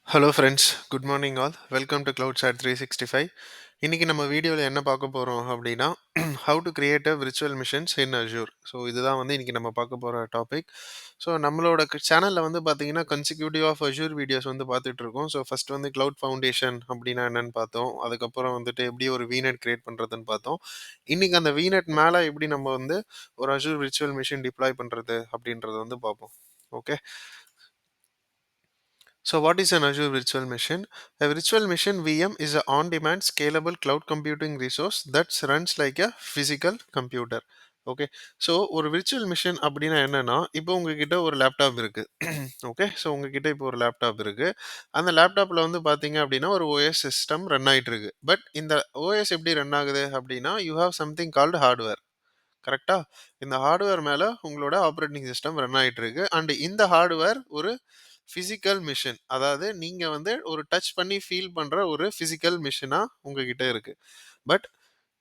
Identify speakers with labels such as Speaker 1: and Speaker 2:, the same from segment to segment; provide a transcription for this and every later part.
Speaker 1: Hello friends, good morning all. Welcome to cloud chat 365. இன்னைக்கு நம்ம வீடியோவில் என்ன பார்க்க போகிறோம் அப்படின்னா, how to create a virtual machines in Azure. So இதுதான் வந்து இன்னைக்கு நம்ம பார்க்க போகிற டாபிக். ஸோ நம்மளோட சேனலில் வந்து பார்த்தீங்கன்னா கன்சிக்யூட்டிவ் ஆஃப் அஜூர் வீடியோஸ் வந்து பார்த்துட்டு இருக்கோம். ஸோ ஃபர்ஸ்ட் வந்து கிளவுட் ஃபவுண்டேஷன் அப்படின்னா என்னன்னு பார்த்தோம். அதுக்கப்புறம் வந்துட்டு எப்படி ஒரு வீநெட் கிரியேட் பண்ணுறதுன்னு பார்த்தோம். இன்னைக்கு அந்த வீநெட் மேலே எப்படி நம்ம வந்து ஒரு அஜூர் விர்ச்சுவல் மிஷின் டிப்ளாய் பண்ணுறது அப்படின்றத வந்து பார்ப்போம். Okay. So, what is an Azure Virtual Machine? A virtual machine VM is an on demand scalable cloud computing resource that runs like a physical computer. Okay. So ஒரு virtual machine அப்படின்னா என்னன்னா, இப்போ உங்ககிட்ட ஒரு லேப்டாப் இருக்கு. Okay. So உங்ககிட்ட இப்போ ஒரு லேப்டாப் இருக்கு. அந்த லேப்டாப்ல வந்து பார்த்தீங்க அப்படின்னா ஒரு ஓஎஸ் சிஸ்டம் ரன் ஆயிட்டு இருக்கு. பட் இந்த ஓஎஸ் எப்படி ரன் ஆகுது அப்படின்னா, you have something called hardware. கரெக்டா? இந்த ஹார்ட்வேர் மேல உங்களோட ஆப்பரேட்டிங் சிஸ்டம் ரன் ஆயிட்டு இருக்கு. அண்ட் இந்த ஹார்ட்வேர் ஒரு பிசிக்கல் மிஷின். அதாவது நீங்க வந்து ஒரு டச் பண்ணி ஃபீல் பண்ற ஒரு பிசிக்கல் மிஷினா உங்ககிட்ட இருக்கு. பட்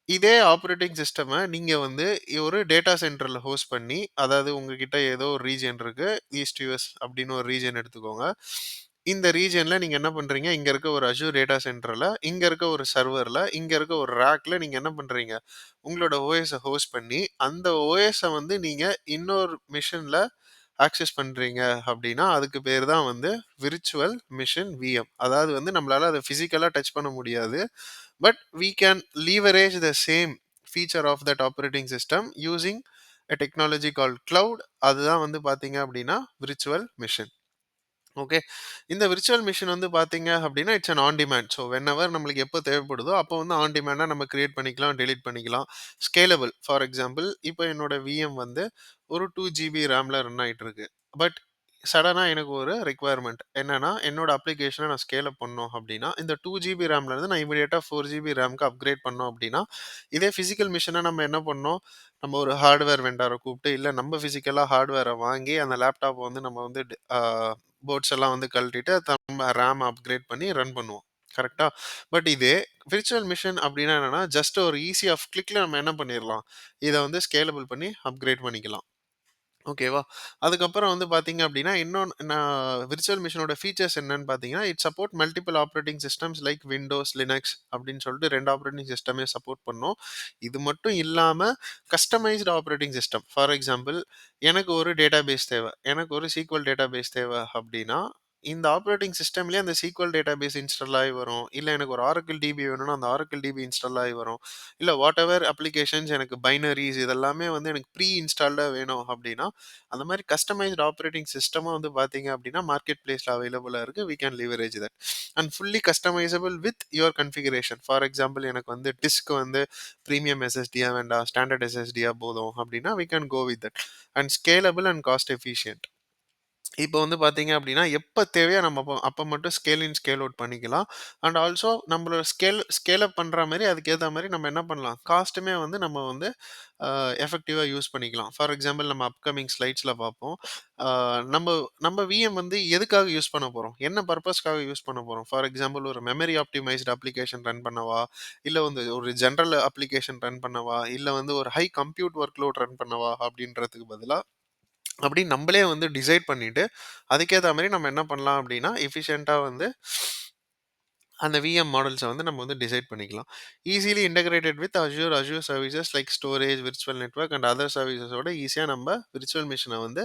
Speaker 1: இதே ஆப்பரேட்டிங் சிஸ்டம நீங்க வந்து ஒரு டேட்டா சென்டர்ல ஹோஸ்ட் பண்ணி, அதாவது உங்ககிட்ட ஏதோ ஒரு ரீஜியன் இருக்கு. ஈஸ்ட் யுஎஸ் அப்படின்னு ஒரு ரீஜியன் எடுத்துக்கோங்க. இந்த ரீஜியன்ல நீங்க என்ன பண்றீங்க? இங்க இருக்க ஒரு அஷூர் டேட்டா சென்டர்ல, இங்க இருக்க ஒரு சர்வர்ல, இங்க இருக்க ஒரு ரேக்ல நீங்க என்ன பண்றீங்க? உங்களோட ஓஎஸ ஹோஸ்ட் பண்ணி, அந்த ஓஎஸ வந்து நீங்க இன்னொரு மிஷின்ல ஆக்சஸ் பண்றீங்க அப்படின்னா, அதுக்கு பேர் தான் வந்து விர்ச்சுவல் மிஷின் விஎம். அதாவது வந்து நம்மளால அத பிசிக்கலா டச் பண்ண முடியாது. But we can leverage the same feature of that operating system using a technology called cloud. அதுதான் வந்து பார்த்தீங்க அப்படின்னா விர்ச்சுவல் மிஷின். ஓகே. இந்த விர்ச்சுவல் மிஷின் வந்து பார்த்தீங்க அப்படின்னா, it's an on demand. So whenever நம்மளுக்கு எப்போ தேவைப்படுதோ, அப்போ வந்து ஆன் டிமாண்டா நம்ம கிரியேட் பண்ணிக்கலாம், டெலீட் பண்ணிக்கலாம். ஸ்கேலபிள். ஃபார் எக்ஸாம்பிள், இப்போ என்னோட விஎம் வந்து ஒரு 2 ஜிபி ரேம்ல ரன் ஆயிட்டு இருக்கு. பட் சடனா எனக்கு ஒரு ரிக்வயர்மெண்ட். என்னன்னா, என்னோட அப்ளிகேஷன நான் ஸ்கேல் அப் பண்ணணும் அப்படின்னா, இந்த 2 ஜிபி ரேம்ல இருந்து நான் இமிடியேட்டா 4 ஜிபி ரேம்க்கு அப்கிரேட் பண்ணோம் அப்படின்னா, இதே பிசிக்கல் மிஷின நம்ம என்ன பண்ணோம், நம்ம ஒரு ஹார்ட்வேர் வெண்டார கூப்பிட்டு, இல்ல நம்ம பிசிக்கலா ஹார்ட்வேர வாங்கி, அந்த லேப்டாப்ப வந்து நம்ம வந்து போர்ட்ஸ் எல்லாம் வந்து கழட்டிட்டு நம்ம ரேம் அப்கிரேட் பண்ணி ரன் பண்ணுவோம். கரெக்ட்டா? பட் இதே விர்ச்சுவல் மிஷின் அப்டின்னா என்னன்னா, ஜஸ்ட் ஒரு ஈஸி ஆஃப் கிளிக்ல நம்ம என்ன பண்ணிரலாம், இத வந்து ஸ்கேலபிள் பண்ணி அப்கிரேட் பண்ணிக்கலாம். ஓகேவா? அதுக்கப்புறம் வந்து பார்த்தீங்க அப்டின்னா, இன்னொன்னு நான் விர்ச்சுவல் மிஷினோட ஃபீச்சர்ஸ் என்னன்னு பார்த்தீங்கன்னா, it support multiple operating systems like Windows, Linux அப்டின்னு சொல்லிட்டு 2 ஆப்பரேட்டிங் சிஸ்டமே சப்போர்ட் பண்ணும். இது மட்டும் இல்லாம customised operating system. For example, எனக்கு ஒரு டேட்டாபேஸ் தேவ. எனக்கு ஒரு SQL டேட்டாபேஸ் தேவ அப்டின்னா, இந்த ஆப்பரேட்டிங் சிஸ்டம்லயே அந்த SQL டேட்டாபேஸ் இன்ஸ்டால் ஆயி வரும். இல்ல எனக்கு ஒரு Oracle DB வேணும்னா, அந்த Oracle DB இன்ஸ்டால் ஆயி வரும். இல்ல வாட்டெவர் அப்ளிகேஷன்ஸ் எனக்கு பைனரீஸ் இதெல்லாமே வந்து எனக்கு ப்ரீ இன்ஸ்டால்டா வேணும் அப்டின்னா, அந்த மாரி கஸ்டமைஸ்ட் ஆப்பரேட்டிங் சிஸ்டமும் வந்து பார்த்தீங்க அப்டின்னா, மார்க்கெட் பிளேஸ்ல அவைலபிளா இருக்கு. We can leverage that. And fully customisable with your configuration. For example எனக்கு வந்து டிஸ்க் வந்து பிரீமியம் எஸ்எஸ்டியா வேண்டாம், ஸ்டாண்டர்ட் எஸ்எஸ்டியா போதும் அப்டின்னா, we can go with that. And scalable and cost efficient. இப்போ வந்து பார்த்தீங்க அப்படின்னா, எப்ப தேவையோ நம்ம அப்ப மட்டும் ஸ்கேல் இன், ஸ்கேல் அவுட் பண்ணிக்கலாம். அண்ட் ஆல்சோ நம்மளோட ஸ்கேல் அப் பண்ற மாரி அதுக்கேத்த மாரி நம்ம என்ன பண்ணலாம், காஸ்ட்டுமே வந்து நம்ம வந்து எஃபெக்டிவா யூஸ் பண்ணிக்கலாம். ஃபார் எக்ஸாம்பிள் நம்ம அப்கமிங் ஸ்லைட்ஸ்ல பார்ப்போம். அ நம்ம நம்ம விஎம் வந்து எதுக்காக யூஸ் பண்ண போறோம்? என்ன பர்ப்பஸ்க்காக யூஸ் பண்ண போறோம்? ஃபார் எக்ஸாம்பிள் ஒரு மெமரி ஆப்டிமைஸ்டு அப்ளிகேஷன் ரன் பண்ணவா? இல்ல வந்து ஒரு ஜெனரல் அப்ளிகேஷன் ரன் பண்ணவா? இல்ல வந்து ஒரு high compute work load run பண்ணவா? அப்படின்றதுக்கு பதிலா அப்படின்னு நம்மளே வந்து டிசைட் பண்ணிட்டு, அதுக்கேத்த மாரி நம்ம என்ன பண்ணலாம் அப்படின்னா, எஃபிஷியன்ட்டா வந்து அந்த விஎம் மாடல்ஸ வந்து நம்ம வந்து டிசைட் பண்ணிக்கலாம். Easily integrated with Azure services like storage, virtual network and other சர்வீசஸோட ஈஸியா நம்ம விர்ச்சுவல் மிஷின வந்து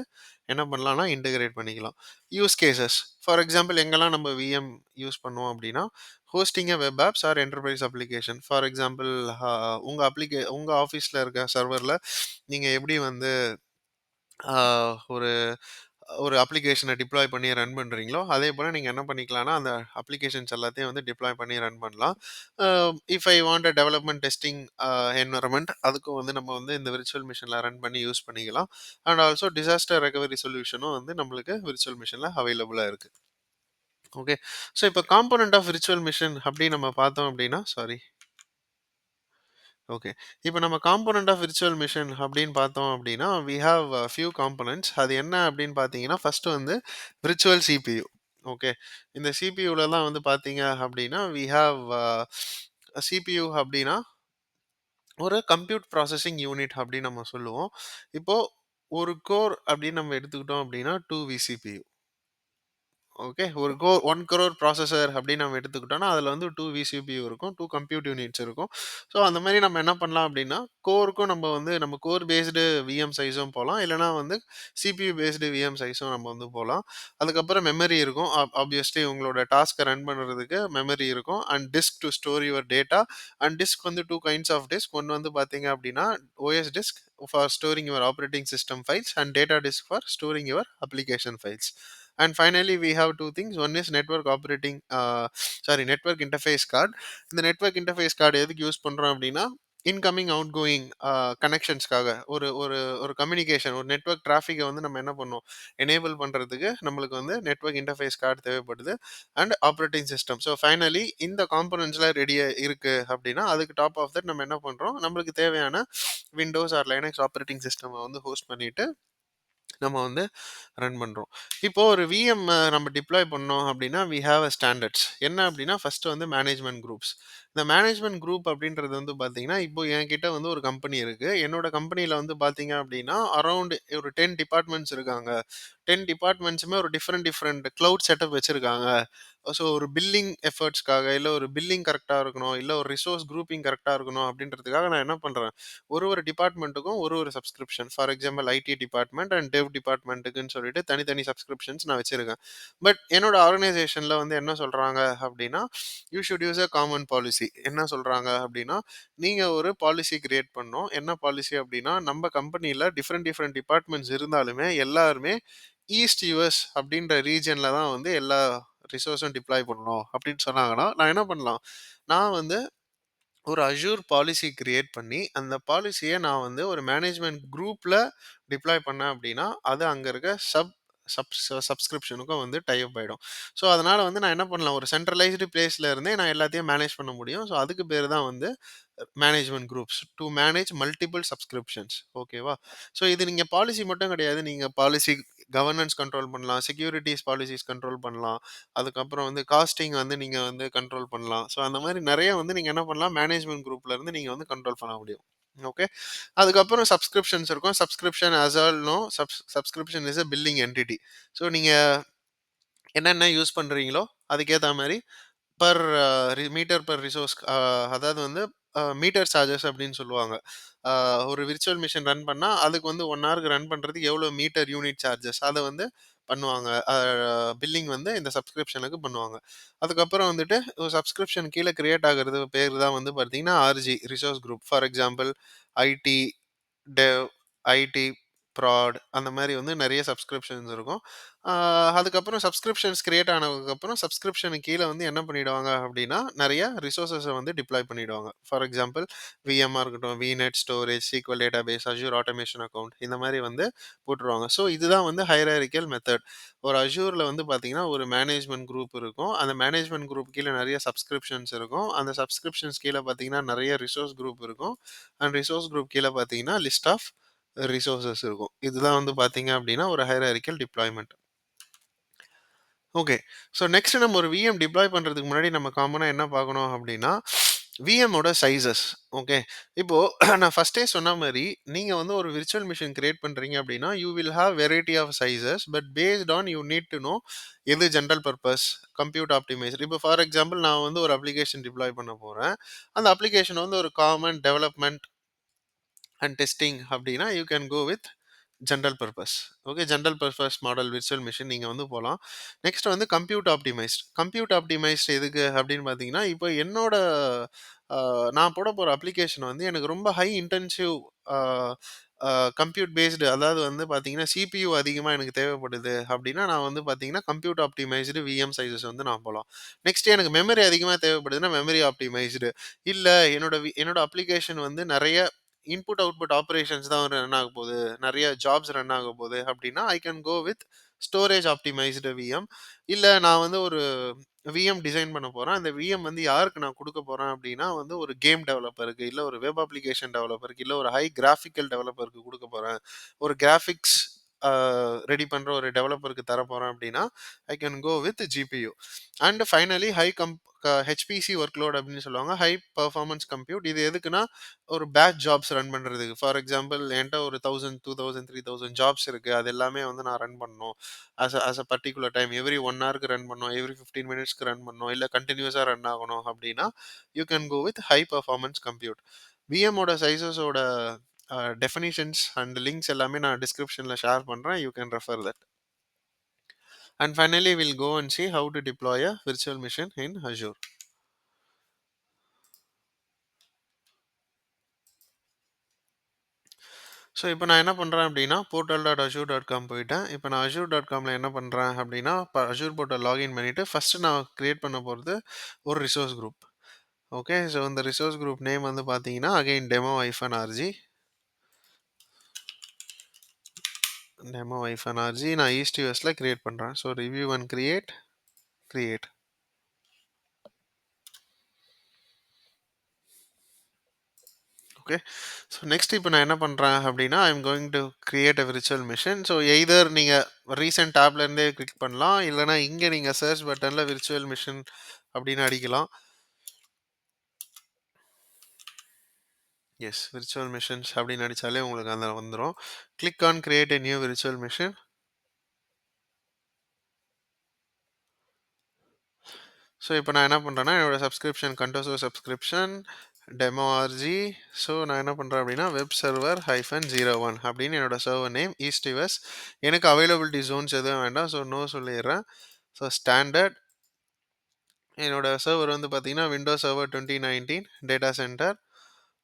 Speaker 1: என்ன பண்ணலாம்னா, இன்டகிரேட் பண்ணிக்கலாம். யூஸ் கேஸஸ் ஃபார் எக்ஸாம்பிள் எங்கெல்லாம் நம்ம விஎம் யூஸ் பண்ணுவோம் அப்படின்னா, hosting a web apps or enterprise application. For example உங்க ஆஃபீஸ்ல இருக்க சர்வர்ல நீங்க எப்படி வந்து ஆ ஒரு ஒரு அப்ளிகேஷன டிப்ளாய் பண்ணி ரன் பண்றீங்களோ, அதே போல நீங்க என்ன பண்ணிக்கலாம்னா, அந்த அப்ளிகேஷன்ஸ் எல்லாத்தையும் வந்து டிப்ளாய் பண்ணி ரன் பண்ணலாம். அ if I want a development testing environment அதுக்கும் வந்து நம்ம வந்து இந்த விர்ச்சுவல் மிஷின்ல ரன் பண்ணி யூஸ் பண்ணிக்கலாம். அண்ட் ஆல்சோ டிசாஸ்டர் ரெகவரி சொல்யூஷனும் வந்து நம்மளுக்கு விர்ச்சுவல் மிஷின்ல அவைலபிளா இருக்கு. ஓகே. ஸோ இப்போ காம்போனன்ட் ஆஃப் விர்ச்சுவல் மிஷின் அப்படின்னு நம்ம பார்த்தோம் அப்படின்னா சாரி. ஓகே. இப்ப நம்ம காம்போனன்ட் ஆஃப் விர்ச்சுவல் மிஷின் அப்படின்னு பார்த்தோம் அப்படின்னா, வி ஹேவ் ஃபியூ காம்போனன்ட்ஸ். அது என்ன அப்படின்னு பார்த்தீங்கன்னா, ஃபர்ஸ்ட் வந்து விர்ச்சுவல் சிபியு. ஓகே. இந்த சிபியூலலாம் வந்து பார்த்தீங்க அப்படின்னா, வி ஹேவ் சிபியு அப்படின்னா, ஒரு கம்ப்யூட் ப்ராசஸிங் யூனிட் அப்படின்னு நம்ம சொல்லுவோம். இப்போ ஒரு கோர் அப்படின்னு நம்ம எடுத்துக்கிட்டோம் அப்படின்னா, 2 விசிபியு. ஓகே. ஒரு 1 crore ப்ராசஸர் அப்படின்னு நம்ம எடுத்துக்கிட்டோம்னா, அதில வந்து 2 விசிபியூ இருக்கும். 2 கம்ப்யூட் யூனிட்ஸ் இருக்கும். ஸோ அந்த மாரி நம்ம என்ன பண்ணலாம் அப்படின்னா, கோருக்கும் நம்ம வந்து நம்ம கோர் பேஸ்டு விஎம் சைஸும் போலாம். இல்லன்னா வந்து சிபியூ பேஸ்டு விஎம் சைஸும் நம்ம வந்து போலாம். அதுக்கப்புறம் மெமரி இருக்கும். ஆப்வியஸ்லி உங்களோட டாஸ்க்க ரன் பண்ணுறதுக்கு மெமரி இருக்கும். And disk to store your data. And disk வந்து 2 கைண்ட்ஸ் ஆஃப் டிஸ்க். ஒண்ணு வந்து பார்த்தீங்க அப்படின்னா, OS disk for storing your operating system files and data disk for storing your application files. And finally we have two things. One is network operating network interface card. இந்த network interface card எதுக்கு use பண்றோம் அப்படின்னா, incoming out going கனெக்ஷன்ஸ்க்காக ஒரு ஒரு ஒரு communication ஒரு network டிராஃபிக்கை வந்து நம்ம என்ன பண்ணோம், எனேபிள் பண்ணுறதுக்கு நம்மளுக்கு வந்து நெட்வொர்க் இன்டர்ஃபேஸ் கார்டு தேவைப்படுது. And operating system. So finally இந்த காம்பனன்ட்ஸ்லாம் ரெடியாக இருக்குது அப்படின்னா, அதுக்கு டாப் ஆஃப் தட் நம்ம என்ன பண்ணுறோம், நம்மளுக்கு தேவையான Windows or Linux operating system வந்து ஹோஸ்ட் பண்ணிட்டு நம்ம வந்து ரன் பண்றோம். இப்போ ஒரு விஎம் நம்ம டிப்ளாய் பண்ணோம் அப்படின்னா, வி ஹேவ் அ ஸ்டாண்டர்ட்ஸ். என்ன அப்படின்னா, ஃபர்ஸ்ட் வந்து மேனேஜ்மென்ட் குரூப்ஸ். இந்த மேனேஜ்மென்ட் குரூப் அப்படின்றது வந்து பார்த்தீங்கன்னா, இப்போ என்கிட்ட வந்து ஒரு கம்பெனி இருக்கு. என்னோட கம்பெனியில வந்து பார்த்தீங்க அப்படின்னா, அரவுண்ட் ஒரு 10 டிபார்ட்மெண்ட்ஸ் இருக்காங்க. 10 டிபார்ட்மெண்ட்ஸுமே ஒரு டிஃபரெண்ட் டிஃபரெண்ட் கிளவுட் செட்டப் வச்சிருக்காங்க. ஸோ ஒரு பில்லிங் எஃபர்ட்ஸ்க்காக, இல்ல ஒரு பில்லிங் கரெக்ட்டா இருக்கணும், இல்ல ஒரு ரிசோர்ஸ் குரூப்பிங் கரெக்ட்டா இருக்கணும் அப்படின்றதுக்காக நான் என்ன பண்றேன், ஒரு ஒரு டிபார்ட்மெண்ட்டுக்கும் ஒரு ஒரு subscription. For example IT department and dev டிபார்ட்மெண்ட்டுக்குன்னு சொல்லிட்டு தனித்தனி சப்ஸ்கிரிப்ஷன்ஸ் நான் வச்சிருக்கேன். பட் என்னோட ஆர்கனைசேஷன்ல வந்து என்ன சொல்றாங்க அப்படின்னா, you should use a common policy. என்ன சொல்றாங்க அப்படின்னா, நீங்க ஒரு பாலிசி கிரியேட் பண்ணணும். என்ன பாலிசி அப்படின்னா, நம்ம கம்பெனில டிஃபரெண்ட் டிஃபரெண்ட் டிபார்ட்மெண்ட்ஸ் இருந்தாலுமே எல்லாருமே ஈஸ்ட் யுஎஸ் அப்படின்ற ரீஜன்ல தான் வந்து எல்லா ரிசோர்ஸும் டிப்ளாய் பண்ணணும் அப்படின்னு சொன்னாங்கன்னா, நான் என்ன பண்ணலாம்? நான் வந்து ஒரு அஷூர் பாலிசி கிரியேட் பண்ணி, அந்த பாலிசிய நான் வந்து ஒரு மேனேஜ்மென்ட் குரூப்ல டிப்ளாய் பண்ணேன் அப்படின்னா, அது அங்க இருக்க சப்ஸ்கிரிப்ஷனுக்கும் வந்து டை அப் ஆயிடும். ஸோ, அதனால வந்து நான் என்ன பண்ணலாம், ஒரு சென்ட்ரலைஸ்டு பிளேஸ்ல இருந்தே நான் எல்லாத்தையும் மேனேஜ் பண்ண முடியும். ஸோ, அதுக்கு பேரு தான் வந்து management groups. To manage multiple subscriptions. ஓகேவா? ஸோ, இது நீங்க பாலிசி மட்டும் கிடையாது. நீங்க பாலிசி கவர்னன்ஸ் கண்ட்ரோல் பண்ணலாம். செக்யூரிட்டீஸ் பாலிசிஸ் கண்ட்ரோல் பண்ணலாம். அதுக்கப்புறம் வந்து காஸ்டிங் வந்து நீங்க வந்து கண்ட்ரோல் பண்ணலாம். ஸோ, அந்த மாரி நெறைய வந்து நீங்க என்ன பண்ணலாம், மேனேஜ்மென்ட் குரூப்ல இருந்து நீங்க வந்து கண்ட்ரோல் பண்ண முடியும். ஓகே. அதுக்கப்புறம் சப்ஸ்கிரிப்ஷன்ஸ் இருக்கும். Subscription as all know subscription is a billing entity. So, நீங்க என்னென்ன யூஸ் பண்றீங்களோ, அதுக்கேத்தா மாரி பர் மீட்டர் பர் ரிசோர்ஸ் அதாவது வந்து மீட்டர் சார்ஜஸ் அப்படின்னு சொல்லுவாங்க. அ ஒரு விர்ச்சுவல் மிஷின் ரன் பண்ணா, அதுக்கு வந்து 1 ஹவருக்கு ரன் பண்றதுக்கு எவ்வளோ மீட்டர் யூனிட் சார்ஜஸ் அத வந்து பண்ணுவாங்க. பில்லிங் வந்து இந்த சப்ஸ்கிரிப்ஷனுக்கு பண்ணுவாங்க. அதுக்கப்புறம் வந்துட்டு ஒரு சப்ஸ்கிரிப்ஷன் கீழ கிரியேட் ஆகுறது பேரு தான் வந்து பார்த்தீங்கன்னா, RG resource group. For example IT, dev, IT, prod அந்த மாரி வந்து நெறைய சப்ஸ்கிரிப்ஷன்ஸ் இருக்கும். ஆ அதுக்கப்புறம் சப்ஸ்கிரிப்ஷன்ஸ் கிரியேட் ஆனதுக்கப்புறம் சப்ஸ்கிரிப்ஷனுக்கு கீழ வந்து என்ன பண்ணிடுவாங்க அப்டின்னா, நெறைய ரிசோர்ஸஸ வந்து டிப்ளாய் பண்ணிடுவாங்க. ஃபார் எக்ஸாம்பிள் விஎம்மா இருக்கட்டும், vignette storage, SQL database, assure automation account இந்த மாரி வந்து போட்டுருவாங்க. ஸோ இதுதான் வந்து ஹைரார்க்கியல் மெத்தட். ஒரு அஷ்யூர்ல வந்து பார்த்தீங்கன்னா, ஒரு மேனேஜ்மென்ட் குரூப் இருக்கும். அந்த மேனேஜ்மென்ட் குரூப் கீழ நெறைய சப்ஸ்கிரிப்ஷன்ஸ் இருக்கும். அந்த சப்ஸ்கிரிப்ஷன்ஸ் கீழ பார்த்தீங்கன்னா, நெறைய ரிசோர்ஸ் குரூப் இருக்கும். அண்ட் ரிசோர்ஸ் குரூப் கீழ பார்த்தீங்கன்னா, லிஸ்ட் ஆஃப் ரிசோர்ஸஸ் இருக்கும். இதுதான் வந்து பார்த்தீங்க அப்டின்னா, ஒரு ஹைரார்க்கியல் டிப்ளாய்மென்ட். ஓகே. ஸோ நெக்ஸ்ட் நம்ம ஒரு விஎம் டிப்ளாய் பண்றதுக்கு முன்னாடி நம்ம காமனா என்ன பார்க்கணும் அப்டின்னா, விஎம்மோட சைஸஸ். ஓகே. இப்போ நான் ஃபர்ஸ்ட்டே சொன்ன மாரி, நீங்க வந்து ஒரு விர்ச்சுவல் மிஷின் கிரியேட் பண்றீங்க அப்டின்னா, you will have variety of sizes. But based on you need to know எது ஜெனரல் பர்ப்பஸ், கம்ப்யூட் ஆப்டிமைஸ்ட். இப்போ ஃபார் எக்ஸாம்பிள் நான் வந்து ஒரு அப்ளிகேஷன் டிப்ளாய் பண்ண போறேன். அந்த அப்ளிகேஷன் வந்து ஒரு காமன் டெவலப்மென்ட் அண்ட் டெஸ்டிங் அப்டின்னா, you can go with general purpose. Okay. General purpose model virtual machine நீங்க வந்து போலாம். நெக்ஸ்ட் வந்து கம்ப்யூட் ஆப்டிமைஸ்ட். கம்ப்யூட் ஆப்டிமைஸ்ட் எதுக்கு அப்படின்னு பார்த்தீங்கன்னா, இப்போ என்னோட நான் போட போற அப்ளிகேஷன் வந்து எனக்கு ரொம்ப ஹை இன்டென்சிவ் அ அ கம்ப்யூட் பேஸ்டு அதாவது வந்து பார்த்தீங்கன்னா, சிபியு அதிகமா எனக்கு தேவைப்படுது அப்படின்னா, நான் வந்து பார்த்தீங்கன்னா, கம்ப்யூட் ஆப்டிமைஸ்டு விஎம் சைஸஸ் வந்து நான் போலாம். நெக்ஸ்ட் எனக்கு மெமரி அதிகமா தேவைப்படுதுன்னா, மெமரி ஆப்டிமைஸ்டு. இல்ல என்னோட அப்ளிகேஷன் வந்து நெறைய இன்புட், அவுட்புட் ஆப்பரேஷன்ஸ் தான் ரன் ஆக போகுது. நெறைய ஜாப்ஸ் ரன் ஆக போகுது அப்டின்னா, I can go with storage optimised VM. இல்ல நான் வந்து ஒரு விஎம் டிசைன் பண்ண போறேன். அந்த விஎம் வந்து யாருக்கு நான் குடுக்க போறேன் அப்டின்னா, வந்து ஒரு கேம் டெவலப்பருக்கு, இல்ல ஒரு வெப் அப்ளிகேஷன் டெவலப்பருக்கு, இல்ல ஒரு ஹை கிராபிக்கல் டெவலப்பருக்கு குடுக்க போறேன். ஒரு கிராபிக்ஸ் ரெடி பண்ற ஒரு டெவலப்பருக்கு தர போறேன் அப்படின்னா I can go with GPU. And finally HPC workload அப்படின்னு சொல்லுவாங்க, ஹை பர்ஃபார்மன்ஸ் கம்ப்யூட். இது எதுக்குன்னா ஒரு பேட்ச் ஜாப்ஸ் ரன் பண்றதுக்கு. ஃபார் எக்ஸாம்பிள் என்கிட்ட ஒரு 1000 2000 3000 ஜாப்ஸ் இருக்கு, அது எல்லாமே வந்து நான் ரன் பண்ணணும். As a particular time every 1 ஹவருக்கு ரன் பண்ணணும், எவ்ரி 15 மினிட்ஸ்க்கு ரன் பண்ணணும், இல்லை கண்டினியூஸாக ரன் ஆகணும் அப்படின்னா you can go with high performance compute. விஎம்மோட சைஸஸோட டெஃபினிஷன்ஸ் அண்ட் லிங்க்ஸ் எல்லாமே நான் டிஸ்கிரிப்ஷனில் ஷேர் பண்ணுறேன். You can refer that. And finally, we'll go and see how to deploy a virtual machine in Azure. So இப்போ நான் என்ன பண்ணுறேன் அப்படின்னா portal.azure.com போயிட்டேன். இப்போ நான் azure.comல என்ன பண்ணுறேன் அப்படின்னா இப்போ அஷூர் போர்ட்டல் லாகின் பண்ணிவிட்டு ஃபஸ்ட்டு நான் க்ரியேட் பண்ண போகிறது ஒரு ரிசோர்ஸ் குரூப். ஓகே, ஸோ இந்த ரிசோர்ஸ் குரூப் நேம் வந்து பார்த்தீங்கன்னா அகைன் demo-rg. demo-rg நான் ஈஸ்ட் யூஎஸில் க்ரியேட் பண்ணுறேன். So review and create. Okay, so next இப்போ நான் என்ன பண்ணுறேன் அப்படின்னா I'm going to create a virtual machine. So either நீங்கள் ரீசெண்ட் டேப்லேருந்தே கிளிக் பண்ணலாம், இல்லைனா இங்கே நீங்கள் சர்ச் பட்டனில் விர்ச்சுவல் மிஷின் அப்படின்னு அடிக்கலாம். எஸ், விர்ச்சுவல் மிஷின்ஸ் அப்படின்னு அடித்தாலே உங்களுக்கு அந்த வந்துடும். Click on create a new virtual machine. So இப்போ நான் என்ன பண்ணுறேன்னா என்னோட சப்ஸ்கிரிப்ஷன் கண்டோசோ சப்ஸ்கிரிப்ஷன் டெமோ-ஆர்ஜி. ஸோ நான் என்ன பண்ணுறேன் அப்படின்னா வெப் சர்வர் -01 அப்படின்னு என்னோட சர்வர் நேம் ஈஸ்ட் யூஎஸ். எனக்கு அவைலபிலிட்டி ஜோன்ஸ் எதுவும் வேண்டாம், ஸோ நோ சொல்லிடுறேன். ஸோ ஸ்டாண்டர்ட் என்னோட சர்வர் வந்து பார்த்தீங்கன்னா விண்டோஸ் சர்வர் 2019 டேட்டா சென்டர்.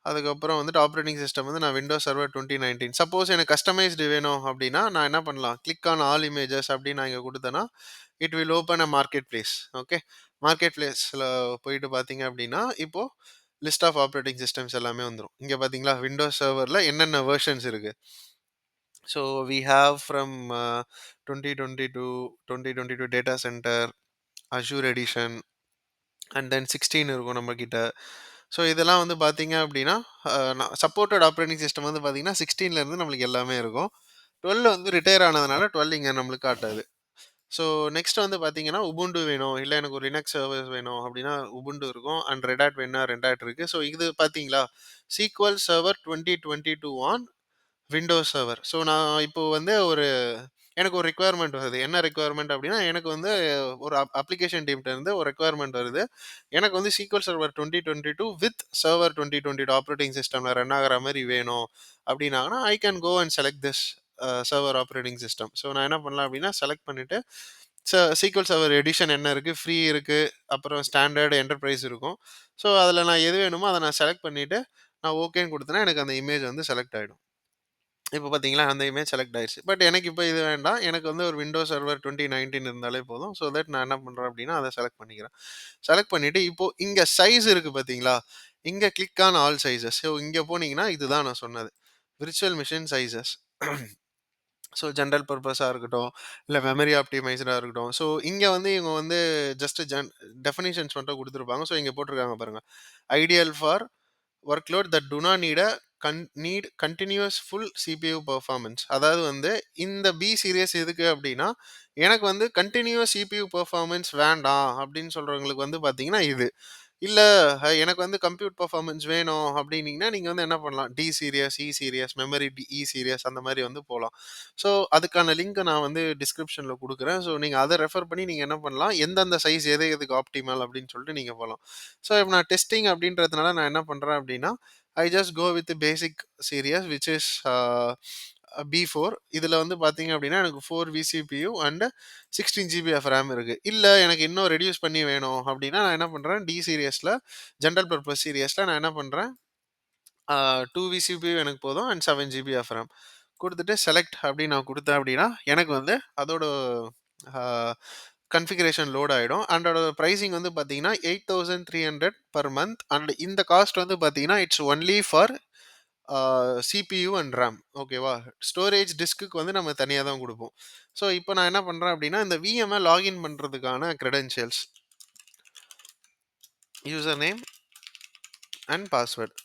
Speaker 1: அதுக்கப்புறம் வந்துட்டு ஆப்ரேட்டிங் சிஸ்டம் வந்து நான் விண்டோஸ் சர்வர் 2019. சப்போஸ் எனக்கு கஸ்டமைஸ்டு வேணும் அப்படின்னா நான் என்ன பண்ணலாம், கிளிக் ஆன் ஆல் இமேஜஸ் அப்படின்னு நான் இங்கே கொடுத்தேன்னா it will open a market place. Okay, market பிளேஸில் போயிட்டு பார்த்தீங்க அப்படின்னா இப்போது லிஸ்ட் ஆஃப் ஆப்ரேட்டிங் சிஸ்டம்ஸ் எல்லாமே வந்துடும். இங்கே பார்த்தீங்களா விண்டோஸ் சர்வரில் என்னென்ன வெர்ஷன்ஸ் இருக்குது. So we have from 2022 data center, Azure edition, and then 16 இருக்கும் நம்மக்கிட்ட. ஸோ இதெல்லாம் வந்து பார்த்தீங்க அப்படின்னா சப்போர்ட்டட் ஆப்ரேட்டிங் சிஸ்டம் வந்து பார்த்தீங்கன்னா 16லேருந்து நம்மளுக்கு எல்லாமே இருக்கும். 12 வந்து ரிட்டையர் ஆனதுனால 12 இங்கே நம்மளுக்கு காட்டாது. ஸோ நெக்ஸ்ட் வந்து பார்த்தீங்கன்னா உபுண்டு வேணும், இல்லை எனக்கு ஒரு லினக்ஸ் சர்வர்ஸ் வேணும் அப்படின்னா உபுண்டு இருக்கும். அண்ட் ரெடாட் வேணும்னா ரெடாட் இருக்குது. ஸோ இது பார்த்தீங்களா SQL server 2022 on Windows server. So நான் இப்போ வந்து எனக்கு ஒரு ரெக்குவயர்மெண்ட் வருது. என்ன ரெக்குவயர்மெண்ட் அப்படின்னா எனக்கு வந்து ஒரு அப்ளிகேஷன் டீம்கிட்ட இருந்து ஒரு ரெக்குவயர்மெண்ட் வருது. எனக்கு வந்து SQL server 2022 with server 2022 operating சிஸ்டமில் ரன் ஆகிற மாதிரி வேணும் அப்படின்னாங்கன்னா I can go and select this server operating system. So நான் என்ன பண்ணலாம் அப்படின்னா செலக்ட் பண்ணிவிட்டு சீக்வல் சர்வர் எடிஷன் என்ன இருக்குது, ஃப்ரீ இருக்குது, அப்புறம் ஸ்டாண்டர்ட் என்டர்பிரைஸ் இருக்கும். ஸோ அதில் நான் எது வேணுமோ அதை நான் செலக்ட் பண்ணிவிட்டு நான் ஓகேன்னு கொடுத்தேன்னா எனக்கு அந்த இமேஜ் வந்து செலக்ட் ஆகிடும். இப்போ பார்த்தீங்களா அந்த இமேஜ் செலக்ட் ஆயிடுச்சு. பட் எனக்கு இப்போ இது வேண்டாம், எனக்கு வந்து ஒரு விண்டோஸ் சர்வர் 2019 இருந்தாலே போதும். ஸோ தட் நான் என்ன பண்ணுறேன் அப்படின்னா அதை செலக்ட் பண்ணிக்கிறேன். செலக்ட் பண்ணிவிட்டு இப்போது இங்கே சைஸ் இருக்குது பார்த்தீங்களா, இங்கே click on all sizes. So இங்கே போனீங்கன்னா இதுதான் நான் சொன்னது virtual machine sizes. So general பர்பஸாக இருக்கட்டும், இல்லை மெமரி ஆப்டிமைஸ்டாக இருக்கட்டும். ஸோ இங்கே வந்து இவங்க வந்து ஜஸ்ட் டெஃபினிஷன்ஸ் மட்டும் கொடுத்துருப்பாங்க. ஸோ இங்கே போட்டிருக்காங்க பாருங்கள், ideal for workload that do not need continuous full CPU performance. அதாவது வந்து இந்த பி சீரியஸ் எதுக்கு அப்படின்னா எனக்கு வந்து கண்டினியூஸ் சிபியூ பெர்ஃபார்மன்ஸ் வேண்டாம் அப்படின்னு சொல்கிறவங்களுக்கு வந்து பார்த்தீங்கன்னா இது இல்ல, எனக்கு வந்து கம்ப்யூட் பெர்ஃபார்மன்ஸ் வேணும் அப்படின்னீங்கன்னா, நீங்க வந்து என்ன பண்ணலாம், டி சீரியஸ், இ சீரியஸ், மெமரி இ சீரியஸ் அந்த மாரி வந்து போலாம். ஸோ அதுக்கான லிங்க் நான் வந்து டிஸ்கிரிப்ஷன்ல குடுக்குறேன். ஸோ நீங்க அத ரெஃபர் பண்ணி நீங்க என்ன பண்ணலாம், எந்தெந்த சைஸ் எது எதுக்கு ஆப்டிமல் அப்படின்னு சொல்லிட்டு நீங்க போலாம். ஸோ இப்ப நான் டெஸ்டிங் அப்படின்றதுனால நான் என்ன பண்றேன் அப்படின்னா, I just go with basic series which is B4. இதில் வந்து பார்த்தீங்க அப்படின்னா எனக்கு 4 vCPU and 16 GB of RAM இருக்குது. இல்லை எனக்கு இன்னும் ரெடியூஸ் பண்ணி வேணும் அப்படின்னா நான் என்ன பண்ணுறேன், டி சீரியஸில் ஜென்ரல் பர்பஸ் சீரியஸில் நான் என்ன பண்ணுறேன், 2 விசிபியூ எனக்கு போதும் அண்ட் 7 ஜிபி ஆஃப் ரேம் கொடுத்துட்டு செலக்ட் அப்படின்னு நான் கொடுத்தேன் அப்படின்னா எனக்கு வந்து அதோட கன்ஃபிகரேஷன் லோட் ஆகிடும். அண்ட் அதோட ப்ரைஸிங் வந்து பார்த்தீங்கன்னா 8300 பர் மந்த். அண்ட் இந்த காஸ்ட் வந்து பார்த்தீங்கன்னா it's only for CPU and RAM. ஓகேவா, ஸ்டோரேஜ் டிஸ்க்கு வந்து நம்ம தனியாக தான் கொடுப்போம். ஸோ இப்போ நான் என்ன பண்ணுறேன் அப்படின்னா இந்த விஎம்ஐ லாகின் பண்ணுறதுக்கான credentials, user name and password.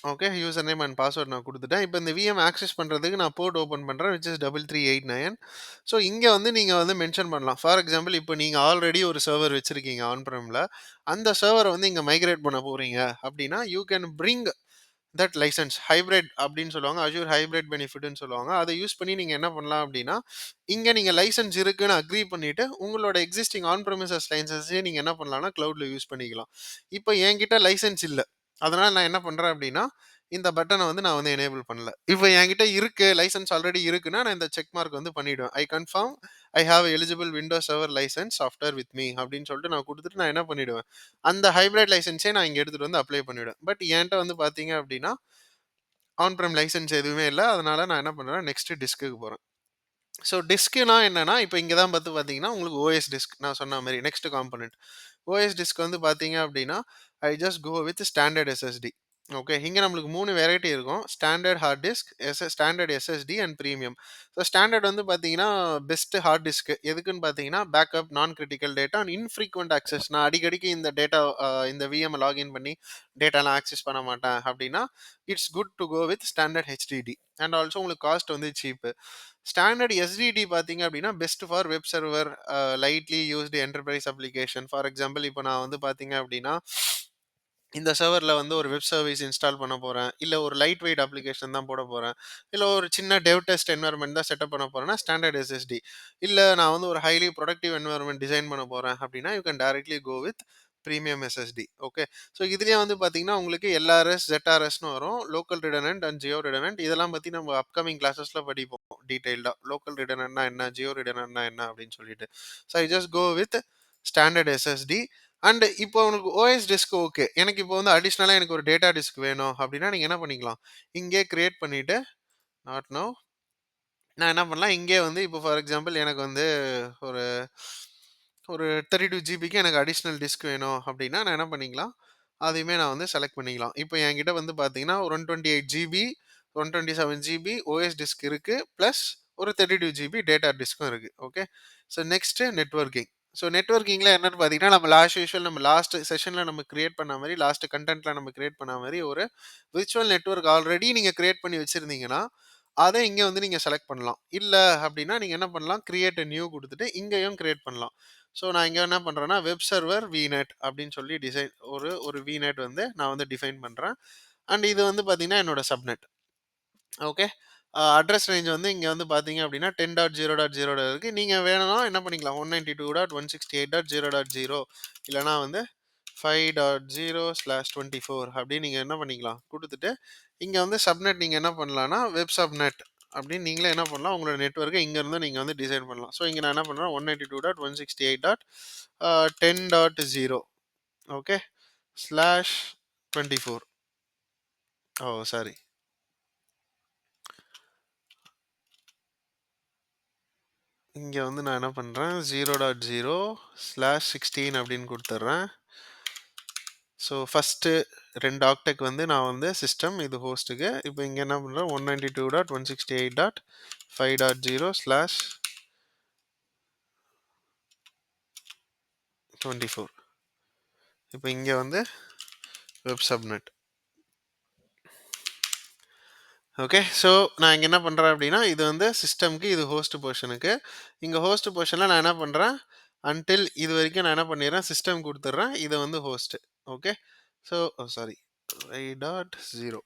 Speaker 1: Okay. User name and password நான் குடுத்துட்டேன். இப்ப இந்த விஎம் ஆக்சஸ் பண்றதுக்கு நான் போர்ட் ஓப்பன் பண்றேன். Which is 3389. ஸோ இங்க வந்து நீங்க வந்து மென்ஷன் பண்ணலாம். ஃபார் எக்ஸாம்பிள் இப்ப நீங்க ஆல்ரெடி ஒரு சர்வர் வச்சிருக்கீங்க ஆன் பிரம்ல. அந்த சர்வர வந்து இங்க மைக்ரேட் பண்ண போறீங்க அப்டின்னா, you can bring that license hybrid அப்படின்னு சொல்லுவாங்க. அஷ்யூர் ஹைபிரிட் பெனிஃபிட்ன்னு சொல்லுவாங்க. அதை யூஸ் பண்ணி நீங்க என்ன பண்ணலாம் அப்படின்னா, இங்க நீங்க லைசென்ஸ் இருக்குன்னு அக்ரி பண்ணிட்டு, உங்களோட எக்ஸிஸ்டிங் ஆன் பிரமிசஸ் லைசென்ஸையே நீங்க என்ன பண்ணலாம்னா, கிளவுட்ல யூஸ் பண்ணிக்கலாம். இப்போ என்கிட்ட லைசென்ஸ் இல்ல. அதனால நான் என்ன பண்றேன் அப்படின்னா, இந்த பட்டன வந்து நான் வந்து எனேபிள் பண்ணல. இப்போ என்கிட்ட இருக்கு, லைசென்ஸ் ஆல்ரெடி இருக்குன்னா, நான் இந்த செக் மார்க் வந்து பண்ணிடுவேன். I confirm I have eligible Windows server license software with me அப்படின்னு சொல்லிட்டு நான் குடுத்துட்டு நான் என்ன பண்ணிடுவேன், அந்த ஹைபிரிட் லைசென்ஸே நான் இங்க எடுத்துட்டு வந்து அப்ளை பண்ணிடுவேன். பட் என்ட்ட வந்து பார்த்தீங்க அப்படின்னா, ஆன் பிரேம் லைசென்ஸ் எதுவுமே இல்ல. அதனால நான் என்ன பண்றேன், நெக்ஸ்ட் டிஸ்க்குக்கு போறேன். ஸோ டிஸ்க்னா என்னன்னா, இப்ப இங்க தான் பார்த்து பார்த்தீங்கன்னா, உங்களுக்கு ஓஎஸ் டிஸ்க் நான் சொன்ன மாரி நெக்ஸ்ட் காம்போனன்ட். ஓஎஸ் டிஸ்க் வந்து பார்த்தீங்க அப்டின்னா, I just go with standard SSD. Okay. இங்க நம்மளுக்கு 3 வெரைட்டி இருக்கும். Standard hard disk, standard SSD and premium. So standard வந்து பார்த்தீங்கன்னா, பெஸ்ட் ஹார்ட் டிஸ்க். எதுக்குன்னு பார்த்தீங்கன்னா, backup, non critical data and infrequent access. நான் அடிக்கடிக்கு இந்த டேட்டா இந்த விஎம் லாகின் பண்ணி டேட்டாலாம் ஆக்சஸ் பண்ண மாட்டேன் அப்டின்னா, it's good to go with standard HDD. And also உங்களுக்கு காஸ்ட் வந்து சீப். ஸ்டாண்டர்ட் எஸ்டிடி பார்த்தீங்க அப்படின்னா, best for web server, lightly used enterprise application. For example இப்போ நான் வந்து பார்த்தீங்க அப்படின்னா, இந்த சர்வர்ல வந்து ஒரு வெப் சர்வீஸ் இன்ஸ்டால் பண்ண போறேன். இல்ல ஒரு லைட் வெயிட் அப்ளிகேஷன் தான் போட போறேன். இல்ல ஒரு சின்ன டெவ் டெஸ்ட் என்வைரன்மென்ட் தான் செட்டப் பண்ண போறேன்னா, ஸ்டாண்டர்ட் எஸ்எஸ்டி. இல்ல நான் வந்து ஒரு ஹைலி ப்ரொடக்டிவ் என்வைரன்மென்ட் டிசைன் பண்ண போறேன் அப்படின்னா, you can directly go with premium SSD. Okay. So இதுலயே வந்து பார்த்தீங்கன்னா, உங்களுக்கு எல்ஆர்எஸ், ZRSன்னு வரும். Local redundant and geo redundant. இதெல்லாம் பத்தி நம்ம அப்கமிங் கிளாஸஸ்ல படிப்போம் டீடைல்டா. லோக்கல் ரிடண்டன்ட்னா என்ன? ஜியோ ரிடண்டன்ட்னா என்ன? அப்படின்னு சொல்லிட்டு. So I just go with standard SSD. And இப்போ உனக்கு ஓஎஸ் டிஸ்க் ஓகே. எனக்கு இப்போ வந்து அடிஷனலா எனக்கு ஒரு டேட்டா டிஸ்க் வேணும் அப்படின்னா, நீங்க என்ன பண்ணிக்கலாம், இங்கேயே கிரியேட் பண்ணிட்டு, நாட் நவ். நான் என்ன பண்ணலாம், இங்கேயே வந்து இப்போ ஃபார் எக்ஸாம்பிள் எனக்கு வந்து ஒரு ஒரு 32 ஜிபிக்கு எனக்கு அடிஷனல் டிஸ்க் வேணும் அப்படின்னா, நான் என்ன பண்ணிக்கலாம், அதையுமே நான் வந்து செலக்ட் பண்ணிக்கலாம். இப்போ என்கிட்ட வந்து பார்த்தீங்கன்னா, ஒரு 128 ஜிபி, 127 ஜிபி ஓஎஸ் டிஸ்க் இருக்கு. பிளஸ் ஒரு 32 ஜிபி டேட்டா டிஸ்க்கும் இருக்கு. Okay. So next networking. So நெட்வொர்க்கிங்ல என்னன்னு பார்த்தீங்கன்னா, நம்ம யூசுவல் நம்ம லாஸ்ட் செஷன்ல நம்ம கிரியேட் பண்ண மாரி, லாஸ்ட் கன்டென்ட்ல நம்ம கிரியேட் பண்ண மாரி ஒரு விர்ச்சுவல் நெட்வொர்க் ஆல்ரெடி நீங்க கிரியேட் பண்ணி வச்சிருந்தீங்கன்னா, அத இங்க வந்து நீங்க செலக்ட் பண்ணலாம். இல்ல அப்படின்னா, நீங்க என்ன பண்ணலாம், கிரியேட் a நியூ குடுத்துட்டு இங்கேயும் கிரியேட் பண்ணலாம். ஸோ நான் இங்க என்ன பண்றேன்னா, வெப் சர்வர் விநெட் அப்படின்னு சொல்லி டிசைன் ஒரு ஒரு விநெட் வந்து நான் வந்து டிஃபைன் பண்றேன். அண்ட் இது வந்து பார்த்தீங்கன்னா, என்னோட சப்நெட். ஓகே. அட்ரஸ் ரேஞ்ச் வந்து இங்க வந்து பார்த்தீங்க அப்படின்னா 10.0.0 இருக்கு. நீங்க வேணும்னா என்ன பண்ணிக்கலாம், 192.168.0.0 இல்லன்னா வந்து 5.0/24 அப்படின்னு நீங்க என்ன பண்ணிக்கலாம் குடுத்துட்டு, இங்க வந்து சப்நெட் நீங்க என்ன பண்ணலாம்னா, வெப் சப்நெட் அப்படின்னு நீங்களே என்ன பண்ணலாம், உங்களோட நெட்வொர்க்க இங்க இருந்து நீங்க வந்து டிசைன் பண்ணலாம். ஸோ இங்க நான் என்ன பண்றேன், 192.168.10.0 ஓகே ஸ்லாஷ் 24. ஓ சாரி. இங்க வந்து நான் என்ன பண்றேன், 0.0/16 அப்படின்னு குடுத்துடுறேன். ஸோ ஃபர்ஸ்ட்டு 2 ஆக்டெக் வந்து நான் வந்து சிஸ்டம், இது ஹோஸ்ட்டுக்கு. இப்போ இங்க என்ன பண்றேன், 192.168.5.0/24. இப்போ இங்க வந்து வெப் சப்நெட். ஓகே. ஸோ நான் இங்க என்ன பண்றேன் அப்படின்னா, இது வந்து சிஸ்டம்க்கு, இது ஹோஸ்ட் போர்ஷனுக்கு. இங்க ஹோஸ்ட் போர்ஷன்ல நான் என்ன பண்றேன், அன்டில் இது வரைக்கும் நான் என்ன பண்ணிடுறேன், சிஸ்டம் குடுத்துடுறேன். இத வந்து host. Okay. So sorry 5.0.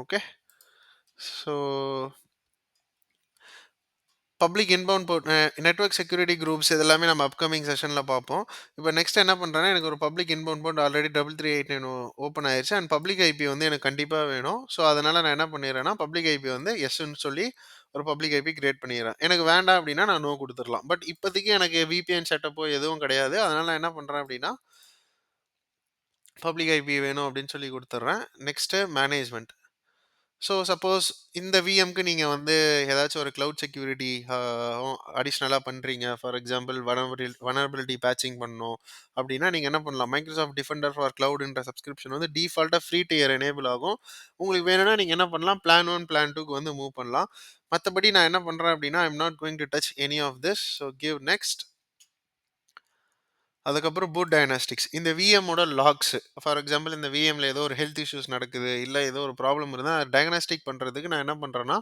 Speaker 1: Okay. So public inbound port, network security groups இதெல்லாமே நம்ம அப்கமிங் செஷன்ல பார்ப்போம். இப்போ நெக்ஸ்ட் என்ன பண்றேன்னா, எனக்கு ஒரு public inbound port already 3389 open ஆயிருச்சு. அண்ட் பப்ளிக் ஐபி வந்து எனக்கு கண்டிப்பா வேணும். ஸோ அதனால நான் என்ன பண்ணிடுறேன்னா, பப்ளிக் ஐபி வந்து எஸ்ன்னு சொல்லி ஒரு பப்ளிக் ஐபி கிரியேட் பண்ணிடுறேன். எனக்கு வேண்டாம் அப்படின்னா நான் நோ குடுத்துறலாம். பட் இப்போதைக்கு எனக்கு விபிஎன் செட்டப்போ எதுவும் கிடையாது. அதனால நான் என்ன பண்றேன் அப்படின்னா, பப்ளிக் ஐபி வேணும் அப்படின்னு சொல்லி குடுத்துடுறேன். Next management. ஸோ சப்போஸ் இந்த விஎம்க்கு நீங்க வந்து ஏதாச்சும் ஒரு கிளவுட் செக்யூரிட்டி அடிஷ்னலா பண்றீங்க. ஃபார் எக்ஸாம்பிள் வல்னரபிலிட்டி பேட்சிங் பண்ணணும் அப்படின்னா, நீங்க என்ன பண்ணலாம்? மைக்ரோசாஃப்ட் டிஃபெண்டர் ஃபார் கிளவுட்ன்ற சப்ஸ்கிரிப்ஷன் வந்து டிஃபால்ட்டா ஃப்ரீ டியர் எனேபிள் ஆகும். உங்களுக்கு வேணும்னா நீங்க என்ன பண்ணலாம்? பிளான் 1, பிளான் 2க்கு வந்து மூவ் பண்ணலாம். மத்தபடி நான் என்ன பண்றேன் அப்படின்னா, I am not going to touch any of this. So give next. அதுக்கப்புறம் பூட் டயக்னாஸ்டிக்ஸ். இந்த விஎம்மோட லாக்ஸ். ஃபார் எக்ஸாம்பிள் இந்த விஎம்ல ஏதோ ஒரு ஹெல்த் இஷ்யூஸ் நடக்குது, இல்ல ஏதோ ஒரு ப்ராப்ளம் இருந்தா டயக்னாஸ்டிக் பண்றதுக்கு நான் என்ன பண்றேன்னா,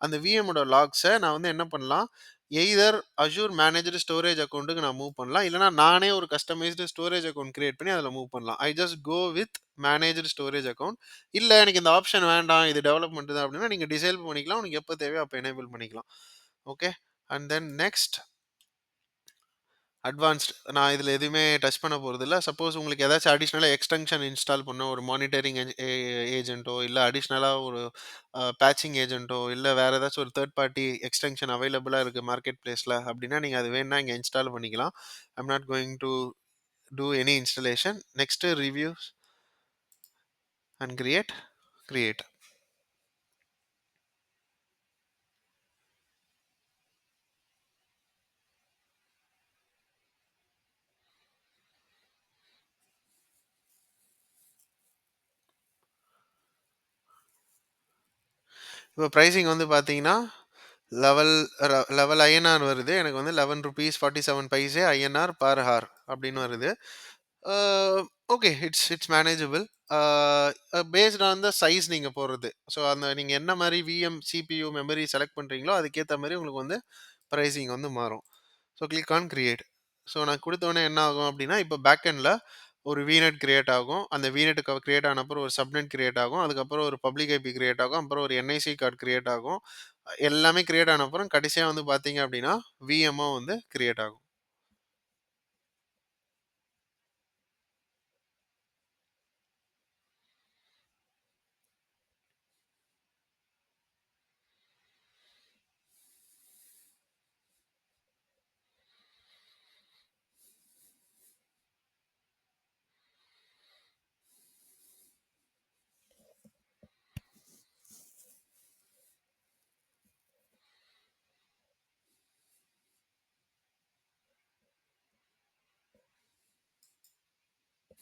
Speaker 1: அந்த விஎம்மோட லாக்ஸ நான் வந்து என்ன பண்ணலாம், எய்தர் அஷ்யூர் மேனேஜ்டு ஸ்டோரேஜ் அக்கவுண்ட்க்கு நான் மூவ் பண்ணலாம். இல்லன்னா நானே ஒரு கஸ்டமைஸ்டு ஸ்டோரேஜ் அக்கவுண்ட் கிரியேட் பண்ணி அதில மூவ் பண்ணலாம். I just go with managed storage account. இல்ல எனக்கு இந்த ஆப்ஷன் வேண்டாம், இது டெவலப்மெண்ட் தான் அப்படின்னா, நீங்க டிசேபிள் பண்ணிக்கலாம். உனக்கு எப்ப தேவையோ அப்ப எனேபிள் பண்ணிக்கலாம். Okay. And then next advanced. நான் இதில எதுவுமே டச் பண்ண போறதில்ல. சப்போஸ் உங்களுக்கு ஏதாச்சும் அடிஷனலா எக்ஸ்டென்ஷன் இன்ஸ்டால் பண்ணணும். ஒரு மானிட்டரிங் ஏஜென்ட்டோ, இல்ல அடிஷனலா ஒரு பேட்சிங் ஏஜென்ட்டோ, இல்ல வேற ஏதாச்சும் ஒரு தேர்ட் பார்ட்டி எக்ஸ்டென்ஷன் அவைலபிளா இருக்கு மார்க்கெட் பிளேஸ்ல அப்டின்னா, நீங்க அது வேணுனா இங்க இன்ஸ்டால் பண்ணிக்கலாம். I am not going to do any installation. Next reviews and create. இப்போ பிரைசிங் வந்து பார்த்தீங்கன்னா, லெவல் லெவல் ஐஎன்ஆர் வருது. எனக்கு வந்து ₹11.47 ஐஎன்ஆர் பெர் ஹார் அப்படின்னு வருது. Uh okay. It's manageable. Ah based on the size நீங்க போடுறது. ஸோ அந்த நீங்க என்ன மாரி விஎம், சிபியூ, மெமரி செலக்ட் பண்றீங்களோ, அதுக்கேத்த மாரி உங்களுக்கு வந்து பிரைசிங் வந்து மாறும். So click on create. So நான் குடுத்தோனே என்ன ஆகும் அப்டின்னா, இப்போ பேக் எண்ட்ல ஒரு விநெட் கிரியேட் ஆகும். அந்த விநெட் கிரியேட் ஆன அப்புறம் ஒரு சப்நெட் கிரியேட் ஆகும். அதுக்கப்புறம் ஒரு பப்ளிக் ஐபி கிரியேட் ஆகும். அப்புறம் ஒரு என்ஐசி கார்ட் கிரியேட் ஆகும். எல்லாமே கிரியேட் ஆன அப்புறம் கடைசியா வந்து பார்த்தீங்க அப்டின்னா, விஎம்மும் வந்து கிரியேட் ஆகும்.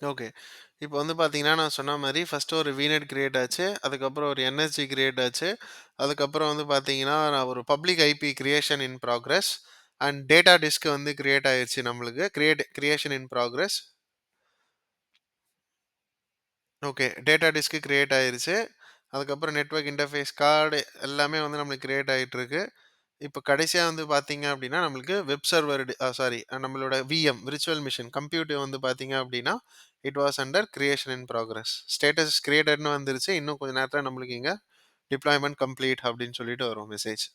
Speaker 1: ஓகே. இப்போ வந்து பார்த்தீங்கன்னா, நான் சொன்ன மாரி ஃபர்ஸ்ட்டு ஒரு விநெட் கிரியேட் ஆச்சு. அதுக்கப்புறம் ஒரு என்எஸ்ஜி கிரியேட் ஆச்சு. அதுக்கப்புறம் வந்து பார்த்தீங்கன்னா, நான் ஒரு public IP creation in progress and data disk வந்து கிரியேட் ஆயிருச்சு நம்மளுக்கு. Creation in progress. Okay. Data disk create ஆயிருச்சு. அதுக்கப்புறம் நெட்வொர்க் இன்டர்ஃபேஸ் கார்டு எல்லாமே வந்து நம்மளுக்கு கிரியேட் ஆயிட்டுருக்கு. இப்போ கடைசியா வந்து பார்த்தீங்க அப்டின்னா, நம்மளுக்கு வெப் சர்வர் சாரி நம்மளோட விஎம் விர்ச்சுவல் மிஷின் கம்ப்யூட் வந்து பார்த்தீங்க அப்டின்னா, it was under creation in progress. Status கிரியேட்டட்ன்னு வந்துருச்சு. இன்னும் கொஞ்ச நேரத்தில நம்மளுக்கு இங்க டிப்ளாய்மென்ட் கம்ப்ளீட் அப்டின்னு சொல்லிட்டு வரும் மெசேஜ்.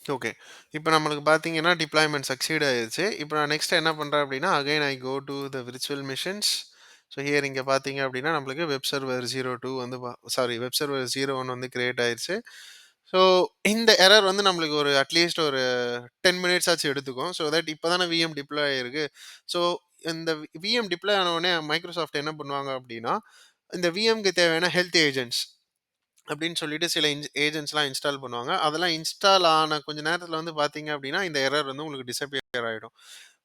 Speaker 1: ஓகே. இப்ப நம்மளுக்கு பார்த்தீங்கன்னா, டிப்ளாய்மென்ட் சக்சீட் ஆயிருச்சு. இப்ப நான் நெக்ஸ்ட் என்ன பண்றேன் அப்டின்னா, again I go to the virtual machines. So here இங்க பார்த்தீங்க அப்டின்னா, நம்மளுக்கு வெப் சர்வர் 02 வந்து சாரி வெப் சர்வர் 01 வந்து கிரியேட் ஆயிருச்சு. ஸோ இந்த எரர் வந்து நம்மளுக்கு ஒரு அட்லீஸ்ட் ஒரு 10 மினிட்ஸ் ஆச்சு எடுத்துக்கும். ஸோ தட் இப்ப தானே விஎம் டிப்ளாய் ஆயிருக்கு. ஸோ இந்த விஎம் டிப்ளாய் ஆன உடனே மைக்ரோசாஃப்ட் என்ன பண்ணுவாங்க அப்டின்னா, இந்த விஎம்க்கு தேவையான ஹெல்த் ஏஜென்ட்ஸ் அப்படின்னு சொல்லிட்டு சில ஏஜென்ட்ஸ்லாம் இன்ஸ்டால் பண்ணுவாங்க. அதெல்லாம் இன்ஸ்டால் ஆன கொஞ்ச நேரத்தில வந்து பார்த்தீங்க அப்படின்னா, இந்த எரர் வந்து உங்களுக்கு டிஸப்பியர் ஆயிடும்.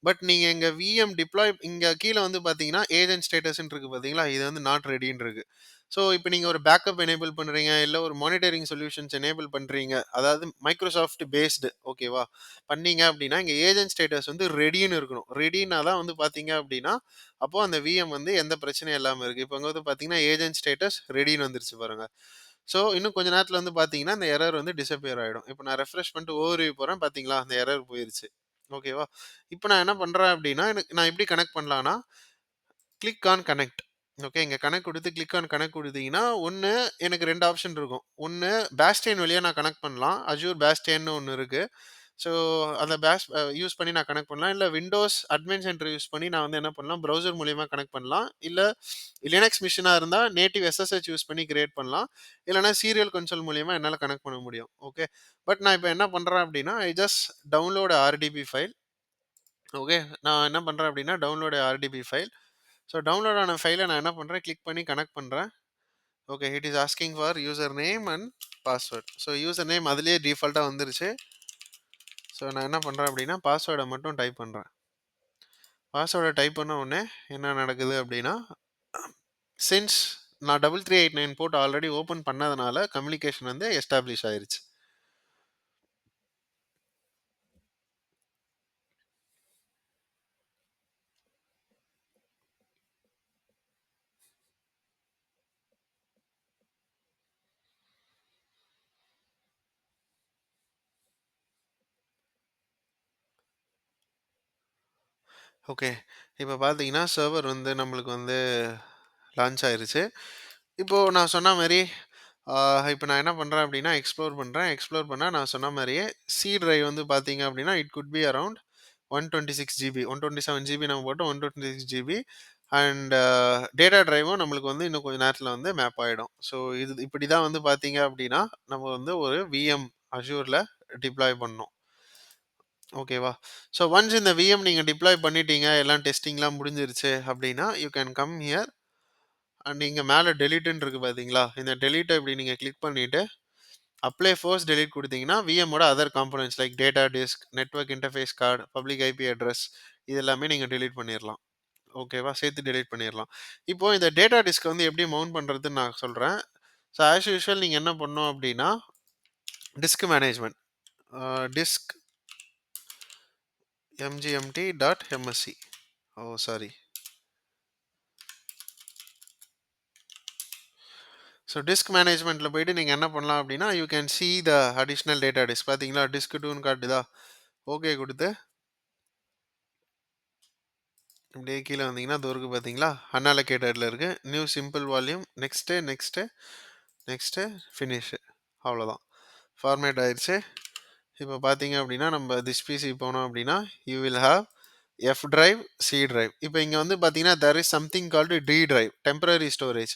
Speaker 1: பட் நீங்க இங்க விஎம் டிப்ளாய் இங்க கீழ வந்து பார்த்தீங்கன்னா, ஏஜென்ட் ஸ்டேட்டஸ்ன்னு இருக்கு பார்த்தீங்களா? இது வந்து நாட் ரெடின்னு இருக்கு. ஸோ, இப்ப நீங்க ஒரு பேக்கப் எனேபிள் பண்றீங்க, இல்ல ஒரு மானிட்டரிங் சொல்யூஷன்ஸ் எனேபிள் பண்றீங்க. அதாவது மைக்ரோசாஃப்ட் பேஸ்டு ஓகேவா? பண்ணீங்க அப்படின்னா, இங்க ஏஜென்ட் ஸ்டேட்டஸ் வந்து ரெடின்னு இருக்கணும். ரெடினா தான் வந்து பார்த்தீங்க அப்படின்னா, அப்போ அந்த விஎம் வந்து எந்த பிரச்சனையும் இல்லாம இருக்கு. இப்ப இங்க வந்து பார்த்தீங்கன்னா, ஏஜென்ட் ஸ்டேட்டஸ் ரெடின்னு வந்துருச்சு பாருங்க. ஸோ, இன்னும் கொஞ்ச நேரத்தில வந்து பார்த்தீங்கன்னா, அந்த எரர் வந்து டிஸப்பியர் ஆயிடும். இப்ப நான் ரெஃப்ரெஷ் பண்ணிட்டு ஓவர்வியூ போறேன். பார்த்தீங்களா? அந்த எரர் போயிருச்சு. ஓகேவா? இப்ப நான் என்ன பண்றேன் அப்டின்னா, நான் எப்படி கனெக்ட் பண்ணலான்னா, கிளிக் ஆன் கனெக்ட். ஓகே. இங்க கனெக்ட் குடுத்து கிளிக் ஆன் கனெக்ட் குடுத்தீங்கன்னா, ஒண்ணு எனக்கு 2 ஆப்ஷன் இருக்கும். ஒண்ணு பேஸ்டியன் வழியா நான் கனெக்ட் பண்ணலாம். அஸ்யூர் பேஸ்டியன்னு ஒண்ணு இருக்கு. ஸோ அந்த யூஸ் பண்ணி நான் கனெக்ட் பண்ணலாம். இல்ல விண்டோஸ் அட்மின் சென்டர் யூஸ் பண்ணி நான் வந்து என்ன பண்ணலாம், ப்ரௌசர் மூலியமா கனெக்ட் பண்ணலாம். இல்ல லினக்ஸ் மிஷினா இருந்தா நேட்டிவ் எஸ்எஸ்ஹெச் யூஸ் பண்ணி கிரியேட் பண்ணலாம். இல்லன்னா சீரியல் கன்சோல் மூலியமா என்னால கனெக்ட் பண்ண முடியும். ஓகே. பட் நான் இப்ப என்ன பண்றேன் அப்டின்னா, I just download RTB file. Okay. நான் என்ன பண்றேன் அப்டின்னா, download RTB file. So download ஆன ஃபைல நான் என்ன பண்றேன், கிளிக் பண்ணி கனெக்ட் பண்றேன். Okay. It is asking for user name and password. So user name அதிலேயே டிஃபால்ட்டா வந்துருச்சு. ஸோ நான் என்ன பண்றேன் அப்டின்னா, பாஸ்வேர்ட மட்டும் டைப் பண்றேன். பாஸ்வேர்ட டைப் பண்ண உடனே என்ன நடக்குது அப்டின்னா, சின்ஸ் நான் 3389 போர்ட் ஆல்ரெடி ஓப்பன் பண்ணதுனால கம்யூனிகேஷன் வந்து எஸ்டாப்ளிஷ் ஆயிருச்சு. ஓகே. இப்ப பார்த்தீங்கன்னா, சர்வர் வந்து நம்மளுக்கு வந்து லான்ச் ஆயிருச்சு. இப்போ நான் சொன்ன மாரி, ஆ இப்ப நான் என்ன பண்றேன் அப்டின்னா, எக்ஸ்ப்ளோர் பண்றேன். எக்ஸ்ப்ளோர் பண்ணா நான் சொன்ன மாரியே சி டிரைவ் வந்து பார்த்தீங்க அப்டின்னா, it could be around 126 GB. 127 GB நம்ம போட்டோம். 126 ஜிபி அண்ட் டேட்டா டிரைவும் நம்மளுக்கு வந்து இன்னும் கொஞ்ச நேரத்தில வந்து மேப் ஆயிடும். ஸோ இது இப்படி தான் வந்து பார்த்தீங்க அப்டின்னா, நம்ம வந்து ஒரு விஎம் அஷ்யூர்ல டிப்ளாய் பண்ணணும். ஓகேவா? ஸோ ஒன்ஸ் இந்த விஎம் நீங்க டிப்ளாய் பண்ணிட்டீங்க, எல்லாம் டெஸ்டிங்லாம் முடிஞ்சிருச்சு அப்டின்னா, you can come here and இங்க மேல டெலீட்ன்னு இருக்கு பார்த்தீங்களா? இந்த டெலீட்ட இப்படி நீங்க கிளிக் பண்ணிட்டு, அப்ளை ஃபோர்ஸ் டெலீட் குடுத்தீங்கன்னா, விஎம்மோட other components like data disk, network interface card, public IP address இது எல்லாமே நீங்க டெலீட் பண்ணிறலாம். ஓகேவா? சேர்த்து டெலீட் பண்ணிறலாம். இப்போ இந்த டேட்டா டிஸ்க்க வந்து எப்படி மவுண்ட் பண்றதுன்னு நான் சொல்றேன். ஸோ ஆஸ் யூசுவல் நீங்க என்ன பண்ணணும் அப்படின்னா, டிஸ்க் மேனேஜ்மென்ட் டிஸ்க் mgmt.msc ஓ சாரி. ஸோ டிஸ்க் மேனேஜ்மென்ட்ல போயிட்டு நீங்க என்ன பண்ணலாம் அப்படின்னா, you can see the additional data disk பார்த்தீங்களா? டிஸ்க் 2ன்னு காட்டுதா? ஓகே குடுத்து, அப்படியே கீழ வந்தீங்கன்னா, இதோ இருக்கு பார்த்தீங்களா? அன்அலோகேட்டட்ல இருக்கு. New simple volume next, next, next, finish அவ்வளோதான். ஃபார்மேட் ஆயிருச்சு. இப்போ பார்த்தீங்க அப்படின்னா, நம்ம திஸ் பிசி போனோம் அப்படின்னா, you will have F drive, C drive. இப்போ இங்க வந்து பார்த்தீங்கன்னா, there is something called D drive, temporary storage.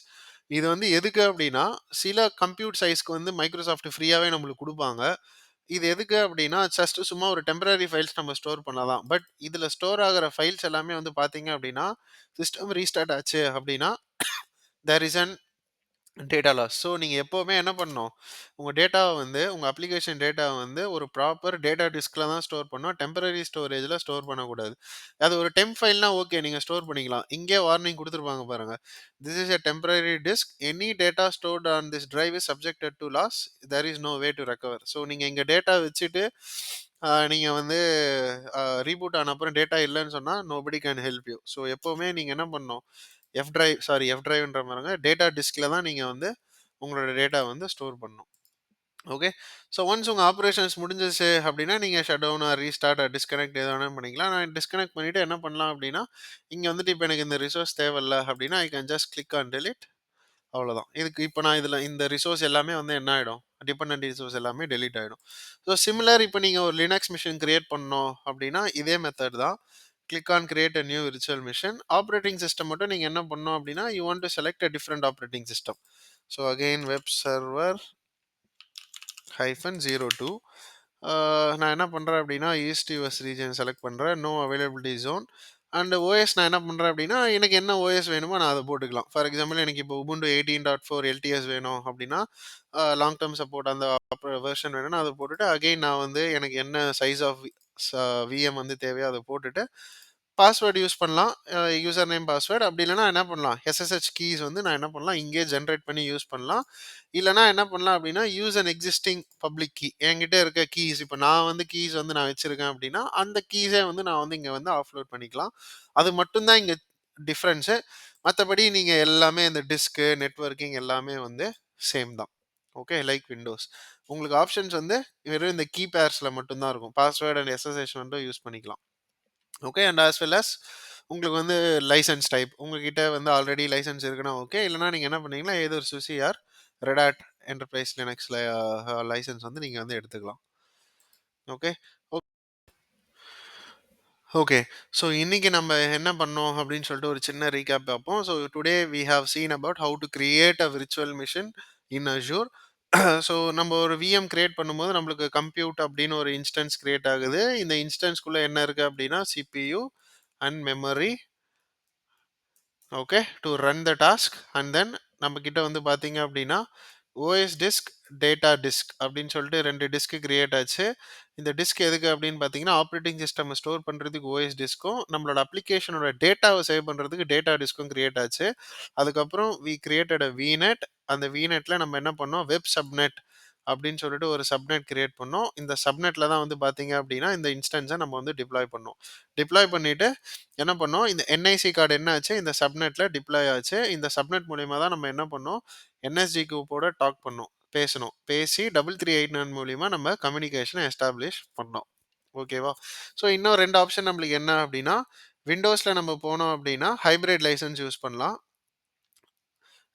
Speaker 1: இது வந்து எதுக்கு அப்படின்னா, சில கம்ப்யூட் சைஸ்க்கு வந்து மைக்ரோசாஃப்ட் ஃப்ரீயாவே நம்மளுக்கு குடுப்பாங்க. இது எதுக்கு அப்படின்னா, ஜஸ்ட் சும்மா ஒரு டெம்பரரி ஃபைல்ஸ் நம்ம ஸ்டோர் பண்ணலாம். பட் இதுல ஸ்டோர் ஆகுற ஃபைல்ஸ் எல்லாமே வந்து பார்த்தீங்க அப்படின்னா, சிஸ்டம் ரீஸ்டார்ட் ஆச்சு அப்படின்னா, there is an data loss. So நீங்க எப்பவுமே என்ன பண்ணணும், உங்க டேட்டாவ வந்து உங்க அப்ளிகேஷன் டேட்டாவ வந்து ஒரு ப்ராப்பர் டேட்டா டிஸ்க்ல தான் ஸ்டோர் பண்ணணும். டெம்பரரி ஸ்டோரேஜ்ல ஸ்டோர் பண்ணக்கூடாது. அது ஒரு டெம்ப் ஃபைல்னா ஓகே நீங்க ஸ்டோர் பண்ணிக்கலாம். இங்கே வார்னிங் குடுத்துருப்பாங்க பாருங்க. This is a temporary disk. Any data stored on this drive is subjected to loss. There is no way to recover. So நீங்க இங்க டேட்டா வச்சுட்டு நீங்க வந்து ரீபூட் ஆன அப்புறம் டேட்டா இல்லன்னு சொன்னா nobody can help you. So எப்பவுமே நீங்க என்ன பண்ணணும், எஃப் டிரைவ்ன்ற பாருங்க டேட்டா டிஸ்க்ல தான் நீங்க வந்து உங்களோட டேட்டா வந்து ஸ்டோர் பண்ணணும். ஓகே. ஸோ ஒன்ஸ் உங்க ஆப்பரேஷன்ஸ் முடிஞ்சிருச்சு அப்படின்னா, நீங்க shut down or restart or disconnect எது வேணாலும் பண்ணிக்கலாம். நான் டிஸ்கனெக்ட் பண்ணிட்டு என்ன பண்ணலாம் அப்படின்னா, இங்க வந்துட்டு இப்ப எனக்கு இந்த ரிசோர்ஸ் தேவையில்ல அப்படின்னா, I can just click on delete அவ்வளோதான். இதுக்கு இப்ப நான் இதுல இந்த ரிசோர்ஸ் எல்லாமே வந்து என்ன ஆயிடும், டிபெண்டன்ட் ரிசோர்ஸ் எல்லாமே டெலீட் ஆயிடும். ஸோ சிமிலர் இப்ப நீங்க ஒரு லினக்ஸ் மிஷின் கிரியேட் பண்ணணும் அப்படின்னா, இதே மெத்தட் தான். Click on create a new virtual machine. Operating system மட்டும் நீங்க என்ன பண்ணணும் அப்படின்னா, you want to select a different operating system. So again web server -02 நான் என்ன பண்றேன் அப்படின்னா, ஈஸ்ட் யுஎஸ் ரீஜியன் செலக்ட் பண்றேன். No availability zone and OS நான் என்ன பண்றேன் அப்படின்னா, எனக்கு என்ன ஓஎஸ் வேணுமோ நான் அத போட்டுக்கலாம். ஃபார் எக்ஸாம்பிள் எனக்கு இப்போ உபுண்டு 18.4 எல்டிஎஸ் வேணும் அப்படின்னா, லாங் டெர்ம் சப்போர்ட் அந்த வெர்ஷன் வேணும்னா அத போட்டுட்டு, அகைன் நான் வந்து எனக்கு என்ன சைஸ் ஆஃப் விஎம் வந்து தேவையோ அத போட்டுட்டு, பாஸ்வேர்ட் யூஸ் பண்ணலாம். யூசர் நேம் பாஸ்வேர்ட் அப்படி இல்லன்னா என்ன பண்ணலாம், எஸ்எஸ்ஹெச் கீஸ் வந்து நான் என்ன பண்ணலாம், இங்கேயே ஜெனரேட் பண்ணி யூஸ் பண்ணலாம். இல்லன்னா என்ன பண்ணலாம் அப்படின்னா, use an existing public key. என்கிட்ட இருக்க கீஸ் இப்ப நான் வந்து கீஸ் வந்து நான் வச்சிருக்கேன் அப்படின்னா, அந்த கீஸே வந்து நான் வந்து இங்க வந்து ஆஃப்லோட் பண்ணிக்கலாம். அது மட்டும் தான் இங்க டிஃபரன்ஸு. மத்தபடி நீங்க எல்லாமே இந்த டிஸ்க், நெட்வொர்க்கிங் எல்லாமே வந்து சேம் தான். ஓகே. Like Windows. உங்களுக்கு ஆப்ஷன்ஸ் வந்து வெறும் இந்த கீ பேர்ஸ்ல மட்டும் தான் இருக்கும். பாஸ்வேர்ட் அண்ட் எஸ்எஸ்ஹெச் மட்டும் யூஸ் பண்ணிக்கலாம். Okay. And as well as உங்களுக்கு வந்து லைசென்ஸ் டைப் உங்ககிட்ட வந்து ஆல்ரெடி லைசென்ஸ் இருக்குன்னா ஓகே. இல்லன்னா நீங்க என்ன பண்ணீங்கன்னா, ஏதோ ஒரு SUSE or Red Hat enterprise லினக்ஸ்ல லைசென்ஸ் வந்து நீங்க வந்து எடுத்துக்கலாம். ஓகே. ஓகே. ஸோ இன்னைக்கு நம்ம என்ன பண்ணோம் அப்படின்னு சொல்லிட்டு ஒரு சின்ன ரீகேப் பார்ப்போம். So today we have seen about how to create a virtual machine in Azure. So நம்ம ஒரு விஎம் கிரியேட் பண்ணும்போது நம்மளுக்கு கம்ப்யூட் அப்படின்னு ஒரு இன்ஸ்டன்ஸ் கிரியேட் ஆகுது. இந்த இன்ஸ்டன்ஸ்குள்ள என்ன இருக்கு அப்படின்னா CPU and memory. Okay. To run the task and then நம்ம கிட்ட வந்து பார்த்தீங்க அப்படின்னா ஓஎஸ் டிஸ்க், டேட்டா டிஸ்க் அப்படின்னு சொல்லிட்டு 2 டிஸ்க் கிரியேட் ஆச்சு. இந்த டிஸ்க் எதுக்கு அப்படின்னு பார்த்தீங்கன்னா, ஆப்பரேட்டிங் சிஸ்டம் ஸ்டோர் பண்ணுறதுக்கு ஓஎஸ் டிஸ்க்கும், நம்மளோட அப்ளிகேஷனோட டேட்டாவை சேவ் பண்ணுறதுக்கு டேட்டா டிஸ்க்கும் கிரியேட் ஆச்சு. அதுக்கப்புறம் வி கிரியேட்டட் அ விநெட். அந்த விநெட்ல நம்ம என்ன பண்ணோம், வெப் சப்நெட் அப்படின்னு சொல்லிட்டு ஒரு சப்நெட் கிரியேட் பண்ணோம். இந்த சப்நெட்ல தான் வந்து பார்த்தீங்க அப்படின்னா, இந்த இன்ஸ்டன்ஸை நம்ம வந்து டிப்ளாய் பண்ணோம். டிப்ளாய் பண்ணிட்டு என்ன பண்ணோம், இந்த என்ஐசி கார்டு என்ன ஆச்சு, இந்த சப்நெட்ல டிப்ளாய் ஆச்சு. இந்த சப்நெட் மூலியமா தான் நம்ம என்ன பண்ணோம், என்எஸ்ஜி குரூப்போட டாக் பண்ணோம். பேசணும். பேசி 3389 மூலியமா நம்ம கம்யூனிகேஷன எஸ்டாப்ளிஷ் பண்ணோம். ஓகேவா? ஸோ இன்னும் 2 ஆப்ஷன் நம்மளுக்கு என்ன அப்டின்னா, விண்டோஸ்ல நம்ம போனோம் அப்டின்னா, ஹைபிரிட் லைசென்ஸ் யூஸ் பண்ணலாம்.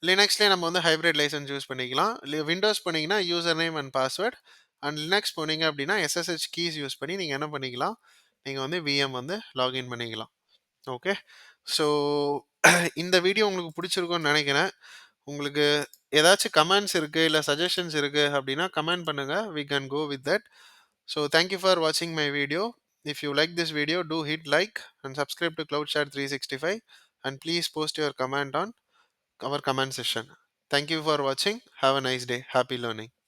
Speaker 1: லினக்ஸ்லயே நம்ம வந்து ஹைபிரிட் லைசென்ஸ் யூஸ் பண்ணிக்கலாம். விண்டோஸ் போனீங்கன்னா, user name and password. And Linux போனீங்க அப்டின்னா, எஸ்எஸ்ஹெச் கீஸ் யூஸ் பண்ணி நீங்க என்ன பண்ணிக்கலாம், நீங்க வந்து விஎம் வந்து லாகின் பண்ணிக்கலாம். ஓகே. ஸோ இந்த வீடியோ உங்களுக்கு புடிச்சிருக்கும்னு நெனைக்கிறேன். உங்களுக்கு ஏதாச்சும் கமெண்ட்ஸ் இருக்கு, இல்ல சஜஷன்ஸ் இருக்கு அப்டின்னா கமெண்ட் பண்ணுங்க. We can go with that. So thank you for watching my video. If you like this video, do hit like and subscribe to CloudShare 365 and please post your comment on our comment section. Thank you for watching. Have a nice day. Happy learning.